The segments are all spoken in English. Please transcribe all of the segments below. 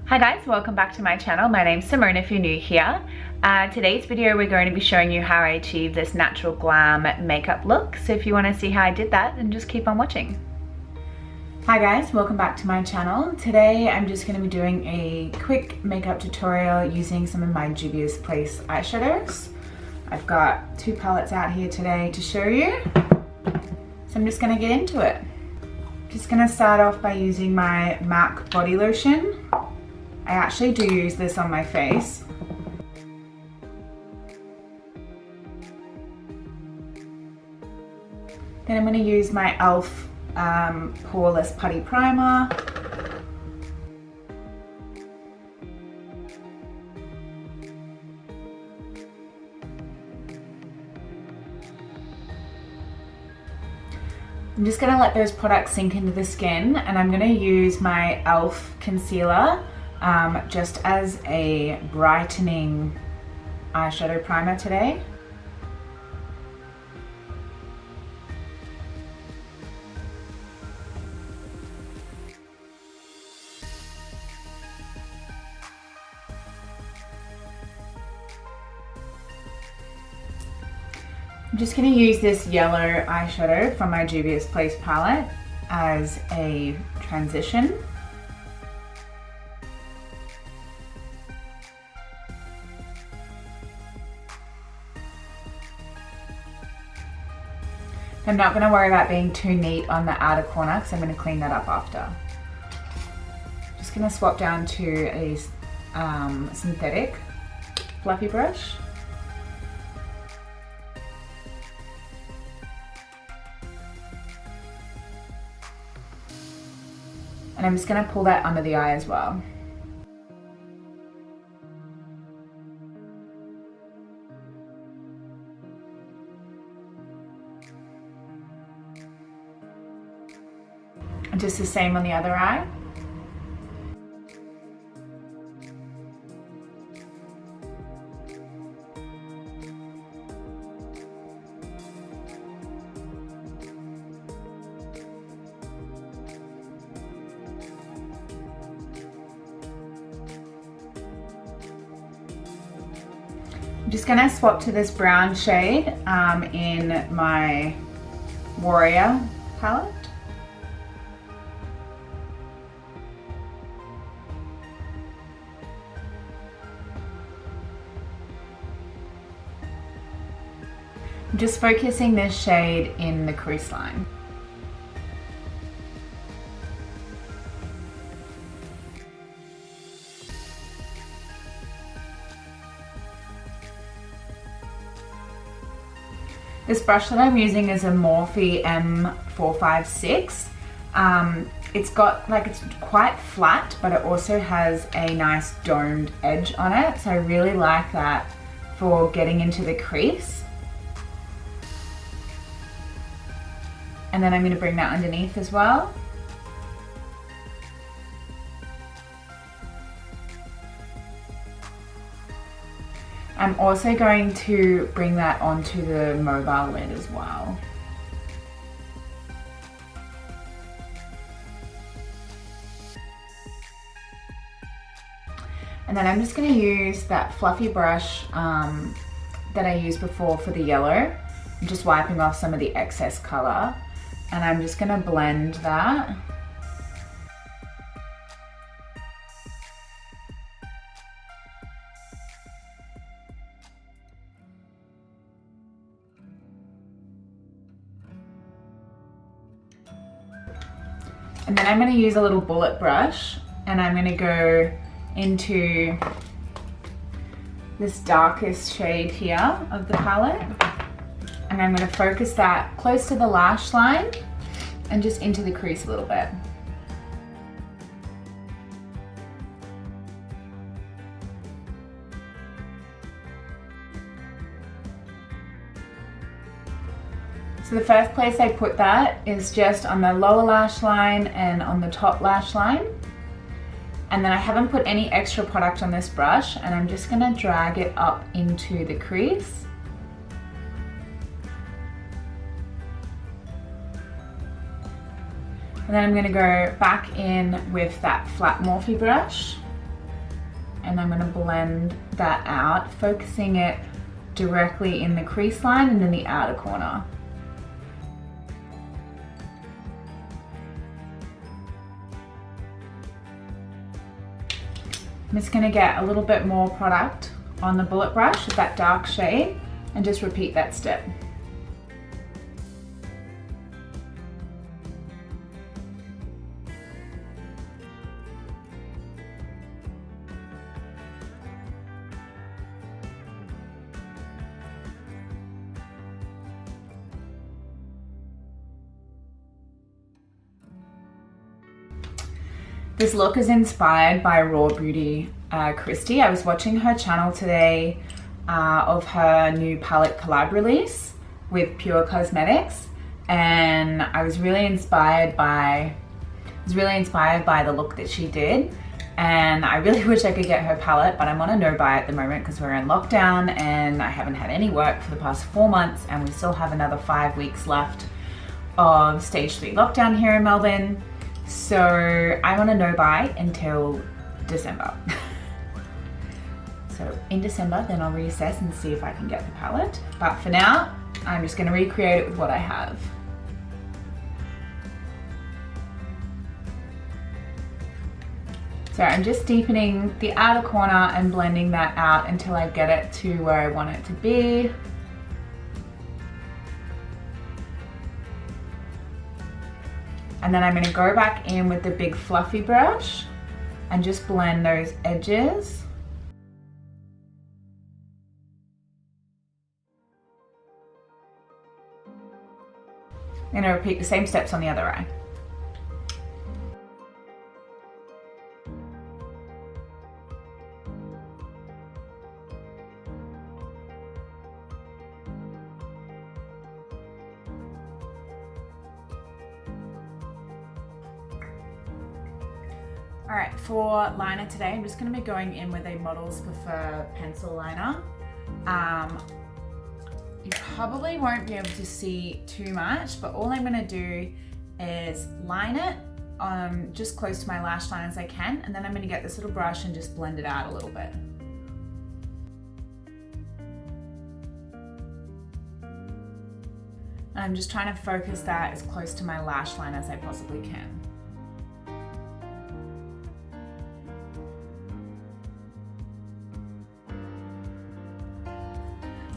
Hi guys, welcome back to my channel. My name's Simone if you're new here. Today's video we're going to be showing you how I achieved this natural glam makeup look. So if you want to see how I did that, then just keep on watching. Hi guys, welcome back to my channel. Today I'm just going to be doing a quick makeup tutorial using some of my Juvia's Place eyeshadows. I've got two palettes out here today to show you. So I'm just going to get into it. Just going to start off by using my MAC body lotion. I actually do use this on my face. Then I'm going to use my e.l.f. Poreless Putty Primer. I'm just going to let those products sink into the skin, and I'm going to use my e.l.f. concealer just as a brightening eyeshadow primer today. I'm just going to use this yellow eyeshadow from my Juvia's Place palette as a transition. I'm not going to worry about being too neat on the outer corner because I'm going to clean that up after. Just going to swap down to a synthetic fluffy brush. And I'm just going to pull that under the eye as well. And just the same on the other eye. I'm just going to swap to this brown shade in my Warrior palette. I'm just focusing this shade in the crease line. This brush that I'm using is a Morphe M456. It's quite flat, but it also has a nice domed edge on it. So I really like that for getting into the crease. And then I'm going to bring that underneath as well. I'm also going to bring that onto the mobile lid as well. And then I'm just going to use that fluffy brush that I used before for the yellow. I'm just wiping off some of the excess color. And I'm just going to blend that. And then I'm going to use a little bullet brush, and I'm going to go into this darkest shade here of the palette. And I'm going to focus that close to the lash line and just into the crease a little bit. So the first place I put that is just on the lower lash line and on the top lash line. And then I haven't put any extra product on this brush, and I'm just going to drag it up into the crease. And then I'm going to go back in with that flat Morphe brush and I'm going to blend that out, focusing it directly in the crease line and in the outer corner. I'm just going to get a little bit more product on the bullet brush with that dark shade and just repeat that step. This look is inspired by Raw Beauty Christy. I was watching her channel today of her new palette collab release with Pure Cosmetics, and I was really inspired by the look that she did, and I really wish I could get her palette, but I'm on a no buy at the moment because we're in lockdown and I haven't had any work for the past 4 months, and we still have another 5 weeks left of stage 3 lockdown here in Melbourne. So I'm on a no buy until December. So in December, then I'll reassess and see if I can get the palette. But for now, I'm just going to recreate it with what I have. So I'm just deepening the outer corner and blending that out until I get it to where I want it to be. And then I'm going to go back in with the big fluffy brush and just blend those edges. I'm going to repeat the same steps on the other eye. Alright, for liner today, I'm just going to be going in with a Models Prefer pencil liner. You probably won't be able to see too much, but all I'm going to do is line it just close to my lash line as I can, and then I'm going to get this little brush and just blend it out a little bit. I'm just trying to focus that as close to my lash line as I possibly can.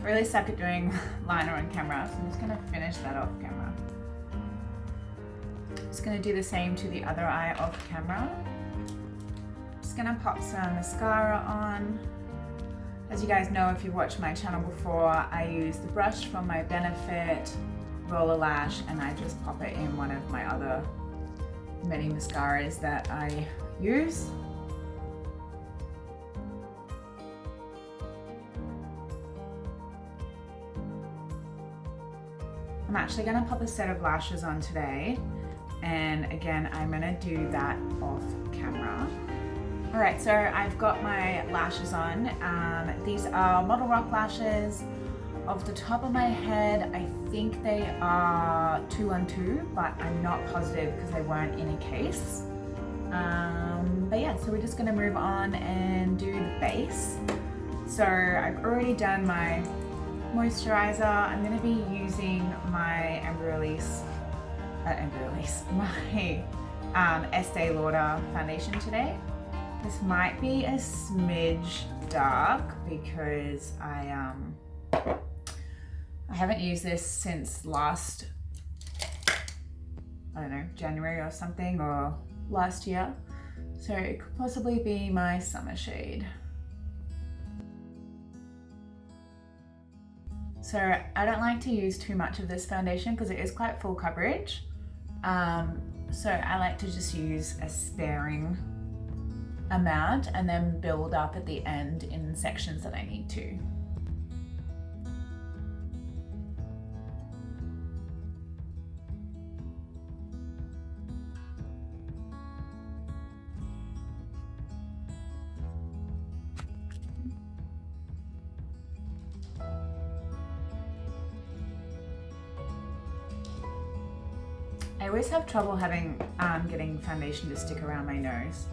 I really suck at doing liner on camera, so I'm just going to finish that off camera. Just going to do the same to the other eye off camera. Just going to pop some mascara on. As you guys know, if you've watched my channel before, I use the brush from my Benefit Roller Lash, and I just pop it in one of my other many mascaras that I use. I'm actually going to pop a set of lashes on today, and again I'm going to do that off camera. Alright, so I've got my lashes on. These are Model Rock lashes. Off the top of my head, I think they are 212, but I'm not positive because they weren't in a case. But yeah, so we're just going to move on and do the base. So I've already done my moisturizer. I'm going to be using my my Estee Lauder foundation today. This might be a smidge dark because I haven't used this since last, I don't know, January or something, or last year. So it could possibly be my summer shade. So I don't like to use too much of this foundation because it is quite full coverage. So I like to just use a sparing amount and then build up at the end in sections that I need to. I always have trouble getting foundation to stick around my nose.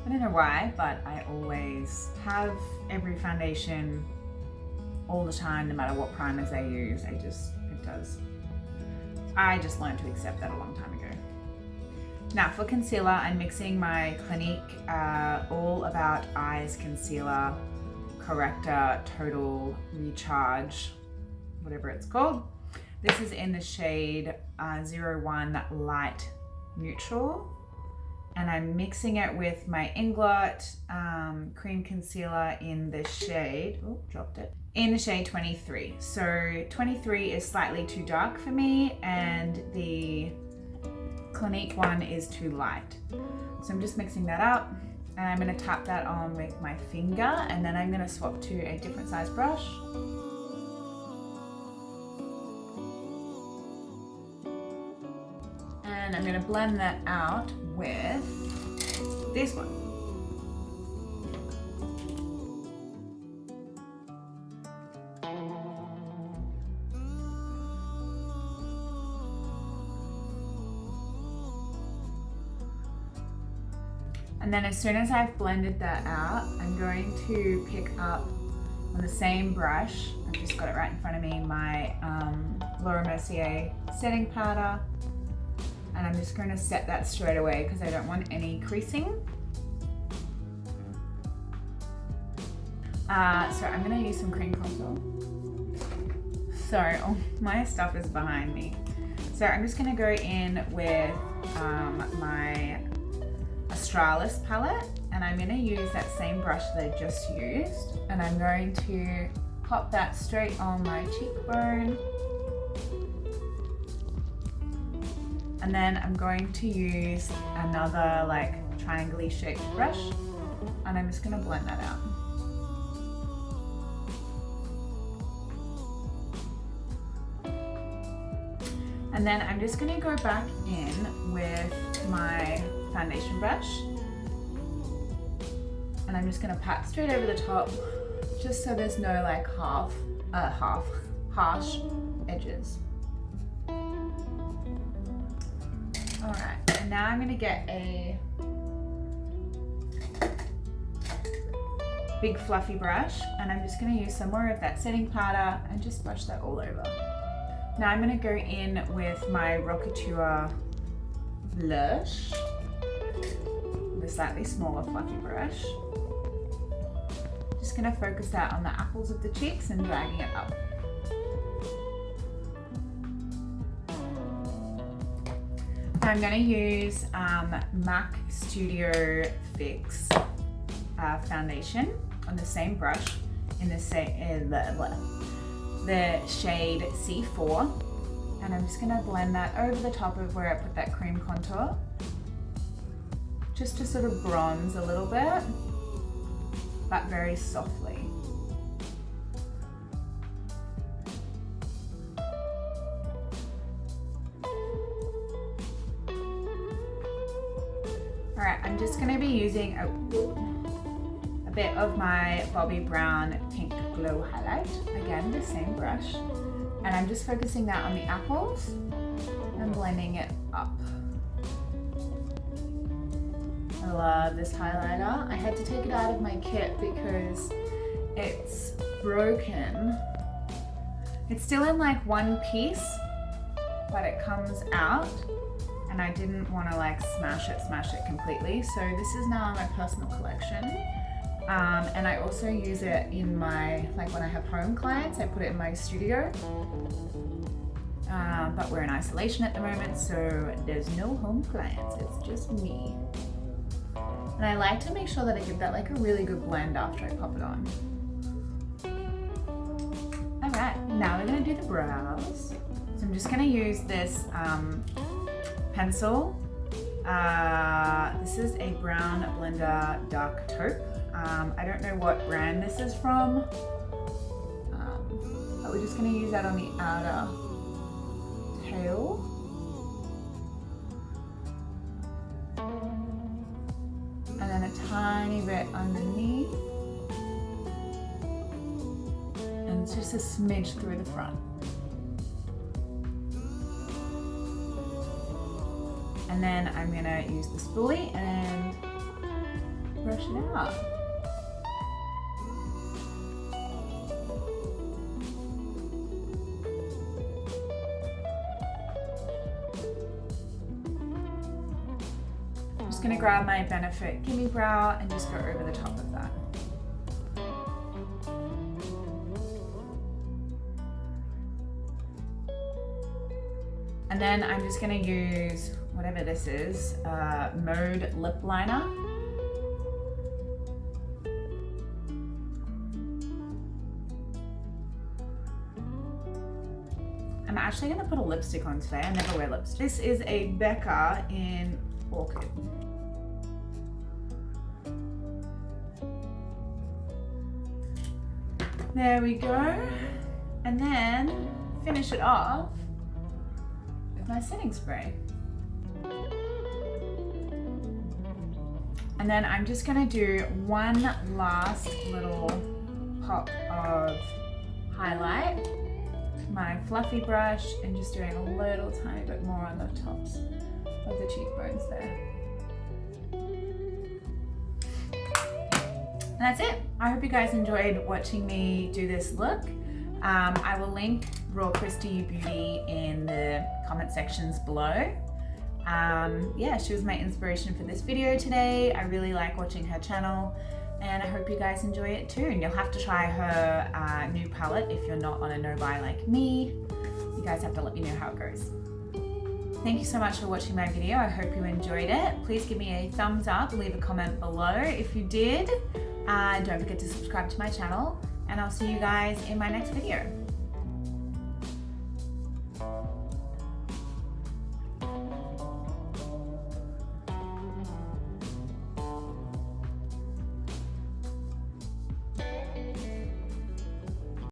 I don't know why, but I always have every foundation all the time, no matter what primers I use. I just learned to accept that a long time ago. Now for concealer, I'm mixing my Clinique All About Eyes Concealer Corrector Total Recharge, whatever it's called. This is in the shade 01 Light Neutral. And I'm mixing it with my Inglot cream concealer in the shade, oh, dropped it, in the shade 23. So 23 is slightly too dark for me, and the Clinique one is too light. So I'm just mixing that up, and I'm gonna tap that on with my finger, and then I'm gonna swap to a different size brush. And I'm gonna blend that out with this one. And then as soon as I've blended that out, I'm going to pick up on the same brush, I've just got it right in front of me, my Laura Mercier setting powder. And I'm just going to set that straight away because I don't want any creasing. So I'm going to use some cream contour. Sorry, all my stuff is behind me. So I'm just going to go in with my Australis palette, and I'm going to use that same brush that I just used, and I'm going to pop that straight on my cheekbone. And then I'm going to use another like triangle-y shaped brush, and I'm just going to blend that out. And then I'm just going to go back in with my foundation brush, and I'm just going to pat straight over the top, just so there's no like harsh edges. Alright, and now I'm going to get a big fluffy brush, and I'm just going to use some more of that setting powder and just brush that all over. Now I'm going to go in with my Rockateur blush, with a slightly smaller fluffy brush. Just going to focus that on the apples of the cheeks and dragging it up. I'm going to use MAC Studio Fix foundation on the same brush in the shade C4, and I'm just going to blend that over the top of where I put that cream contour, just to sort of bronze a little bit, but very softly. Alright, I'm just going to be using a bit of my Bobbi Brown Pink Glow Highlight, again the same brush, and I'm just focusing that on the apples and blending it up. I love this highlighter. I had to take it out of my kit because it's broken. It's still in like one piece, but it comes out, and I didn't want to like smash it completely. So this is now my personal collection. And I also use it in my, like when I have home clients, I put it in my studio. But we're in isolation at the moment, so there's no home clients, it's just me. And I like to make sure that I give that like a really good blend after I pop it on. Alright, now we're going to do the brows. So I'm just going to use this pencil. This is a Brown Blender Dark Taupe. I don't know what brand this is from, but we're just going to use that on the outer tail. And then a tiny bit underneath. And it's just a smidge through the front. And then I'm going to use the spoolie and brush it out. I'm just going to grab my Benefit Gimme Brow and just go over the top of that. And then I'm just going to use whatever this is, Mode Lip Liner. I'm actually going to put a lipstick on today. I never wear lipstick. This is a Becca in Orchid. There we go. And then finish it off with my setting spray. And then I'm just going to do one last little pop of highlight. My fluffy brush and just doing a little tiny bit more on the tops of the cheekbones there. And that's it. I hope you guys enjoyed watching me do this look. I will link Raw Christy Beauty in the comment sections below. Yeah, she was my inspiration for this video today. I really like watching her channel and I hope you guys enjoy it too. And you'll have to try her new palette if you're not on a no-buy like me. You guys have to let me know how it goes. Thank you so much for watching my video. I hope you enjoyed it. Please give me a thumbs up, leave a comment below if you did. Don't forget to subscribe to my channel and I'll see you guys in my next video.